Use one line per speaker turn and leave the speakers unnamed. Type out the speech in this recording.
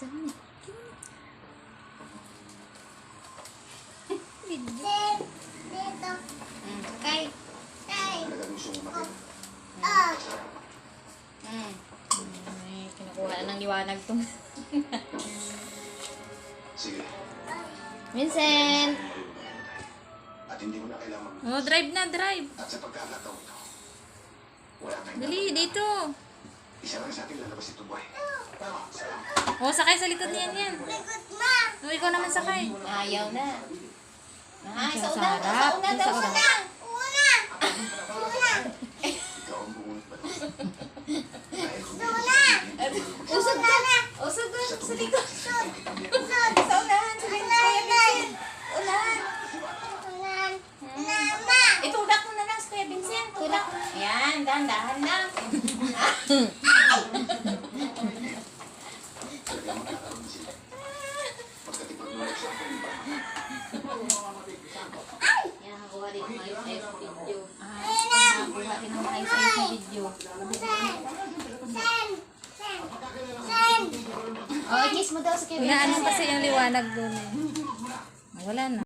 Okay. Kinukuha na ng liwanag to.
Sige.
Vincent!
At hindi mo na kailangan
Oh, drive na, drive.
At sa pagkakataon ito, wala tayong
Dali, dito.
isa lang sa atin lalabas ito, boy. Tama,
Oh, sakay sa likod niyan yan. Oh, ikaw naman sakay.
Ayaw na. Ay, sa una.
Sarap.
Sa una daw.
Sa
ikaw ang bumunot ba?
Usog ka na. Usog ka sa likod. Sa unahan. Sa likod. Unahan. Itulak mo na lang sa Kuya Vincent. Tulak. Ayan, dahan-dahan lang.
Pagkatipag mo sa akin,
Yan, nakuha rin ng ayos sa video. Nakuha rin ng ayos sa video. Oh, kiss mo daw sa Kuya
Inaano
Vincent.
kasi yung liwanag doon. Wala na.